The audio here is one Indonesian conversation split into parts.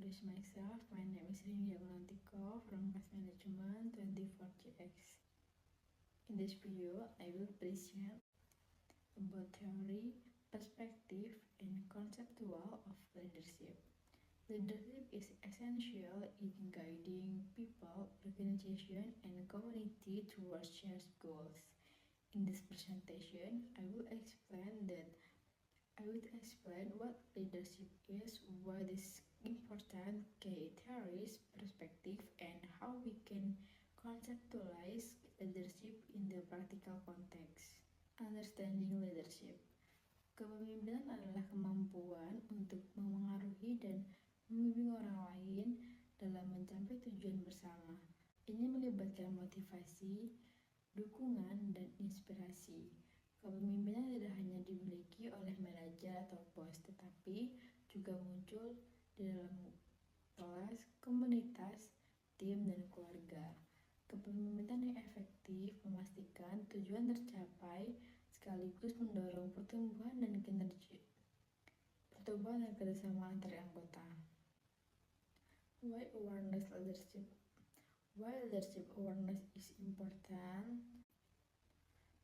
introduce myself. My name is Rindia Gulantika from Class Management 24GX. In this video, I will present about theory, perspective, and conceptual of leadership. Leadership is essential in guiding people, organization, and community towards shared goals. In this presentation, I will explain what leadership is, why it is important, key theories, perspective, and how we can conceptualize leadership in the practical context. Understanding leadership. Kepemimpinan adalah kemampuan untuk memengaruhi dan membimbing orang lain dalam mencapai tujuan bersama. Ini melibatkan motivasi, dukungan, dan inspirasi. Kepemimpinan tidak hanya dimiliki oleh manajer atau bos, tetapi juga muncul di dalam kelas, komunitas, tim, dan keluarga. Kepemimpinan yang efektif memastikan tujuan tercapai sekaligus mendorong pertumbuhan dan kerjasama antar anggota. Why leadership awareness is important?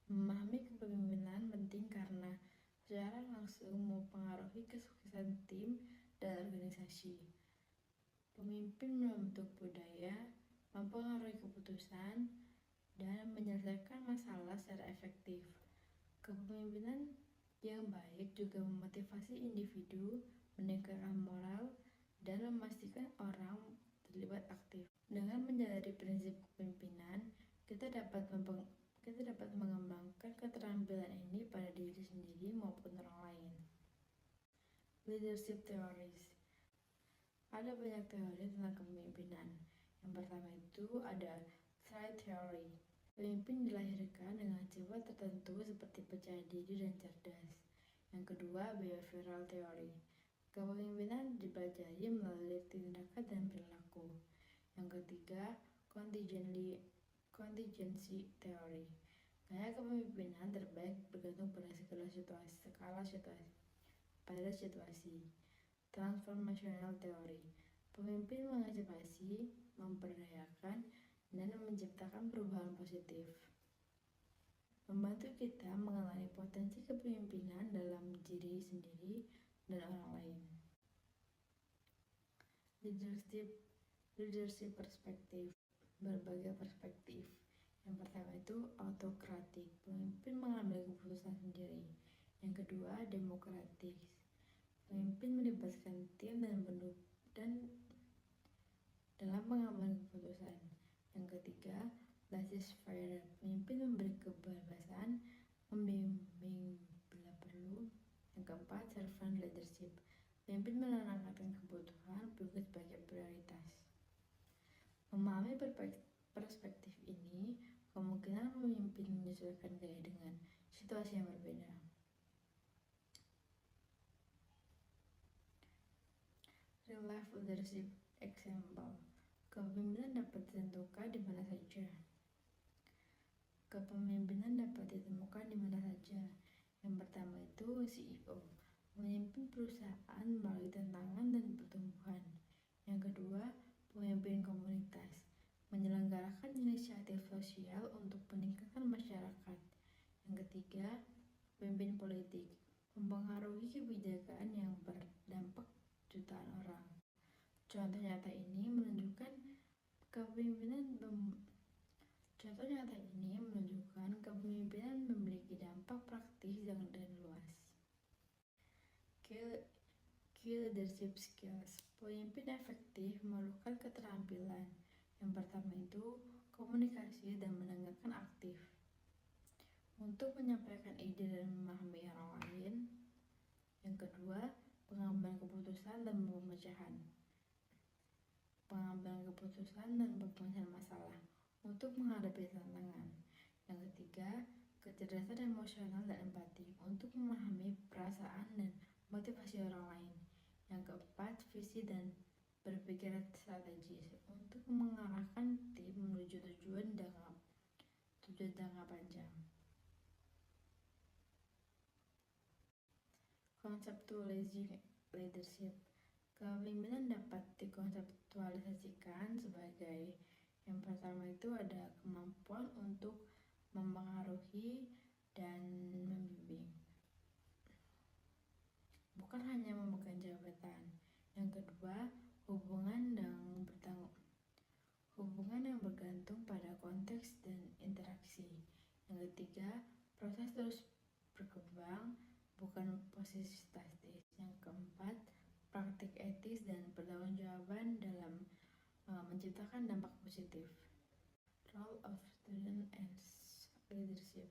Memahami kepemimpinan penting karena secara langsung mempengaruhi kesuksesan tim dan organisasi. Pemimpin membentuk budaya, mempengaruhi keputusan, dan menyelesaikan masalah secara efektif. Kepemimpinan yang baik juga memotivasi individu, meningkatkan moral, dan memastikan orang terlibat aktif. Dengan menyadari prinsip kepemimpinan, kita dapat mengembangkan keterampilan ini pada diri sendiri maupun orang lain. Leadership theories. Ada banyak teori tentang kepemimpinan. Yang pertama itu ada trait theory. Pemimpin dilahirkan dengan sifat tertentu seperti percaya diri dan cerdas. Yang kedua, behavioral theory. Kepemimpinan dipelajari melalui tindakan dan perilaku. Yang ketiga, contingency theory. Gaya kepemimpinan terbaik bergantung pada situasi. Transformational theory. Pemimpin mengantisipasi, memperdayakan, dan menciptakan perubahan positif. Membantu kita mengenali potensi kepemimpinan dalam diri sendiri dan orang lain. Leadership perspektif. Berbagai perspektif. Yang pertama itu autokratik, pemimpin mengambil keputusan sendiri. Yang kedua, demokratis, pemimpin melibatkan tim dan dalam pengambilan keputusan. Yang ketiga, laissez-faire, pemimpin memberi kebebasan, membimbing bila perlu. Yang keempat, servant leadership, pemimpin menanamkan kebutuhan publik sebagai prioritas. Memahami perspektif ini, kemungkinan pemimpin menyesuaikan gaya dengan situasi yang berbeda. Real life leadership example. Kepemimpinan dapat ditentukan di mana saja. Yang pertama itu CEO, memimpin perusahaan melalui tantangan dan pertumbuhan. Yang kedua, pemimpin komunitas, menyelenggarakan inisiatif sosial untuk peningkatan masyarakat. Yang ketiga, pemimpin politik, mempengaruhi kebijakan yang berdampak jutaan orang. Contoh nyata ini menunjukkan kepemimpinan memiliki dampak praktis dan luas. Key leadership skills. Pemimpin efektif memerlukan keterampilan. Yang pertama itu komunikasi dan mendengarkan aktif. Untuk menyampaikan ide dan memahami orang lain. Yang kedua, pengambilan keputusan dan pemecahan masalah untuk menghadapi tantangan. Yang ketiga, kecerdasan emosional dan empati untuk memahami perasaan dan motivasi orang lain. Yang keempat, visi dan berpikir strategis untuk mengarahkan tim menuju tujuan jangka panjang. Conceptualizing leadership. Kepemimpinan dapat dikonseptualisasikan sebagai yang pertama itu ada kemampuan untuk mempengaruhi dan membimbing, bukan hanya memegang jabatan. Yang kedua, hubungan yang bergantung pada konteks dan interaksi. Yang ketiga, proses terus berkembang, bukan posisi statis. Yang keempat, praktik etis dan pertanggungjawaban dalam menciptakan dampak positif. Role of student and leadership.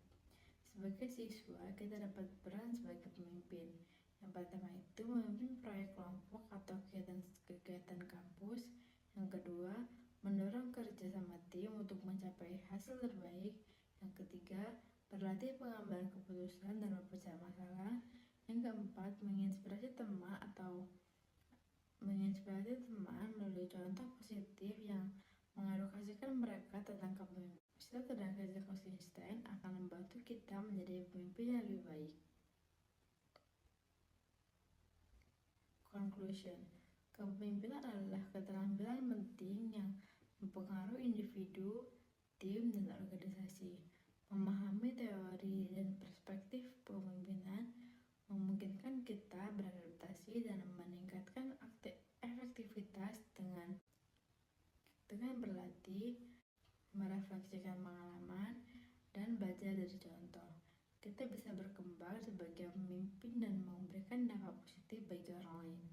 Sebagai siswa, kita dapat peran sebagai pemimpin. Yang pertama itu memimpin proyek kelompok atau kegiatan kampus. Yang kedua, mendorong kerja sama tim untuk mencapai hasil terbaik. Yang ketiga, berlatih pengambilan keputusan dan memecah masalah. Yang keempat, menginspirasi teman melalui contoh positif yang mengedukasikan mereka tentang kepemimpinan. Setiap dan kerja konsisten akan membantu kita menjadi pemimpin yang lebih baik. Conclusion. Kepemimpinan adalah keterampilan penting yang mempengaruhi individu, tim, dan organisasi. Memahami teori dan perspektif kepemimpinan memungkinkan kita beradaptasi dan meningkatkan efektivitas dengan berlatih, merefleksikan pengalaman, dan belajar dari contoh. Kita bisa berkembang sebagai pemimpin dan memberikan dampak positif bagi orang lain.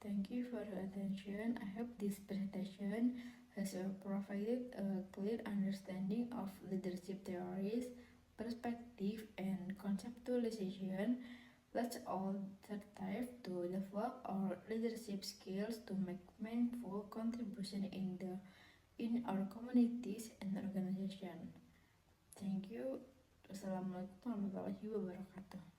Thank you for your attention. I hope this presentation has provided a clear understanding of leadership theories, perspective, and conceptualization. Let's all strive to develop our leadership skills to make meaningful contribution in our communities and organization. Thank you. Wassalamualaikum warahmatullahi wabarakatuh.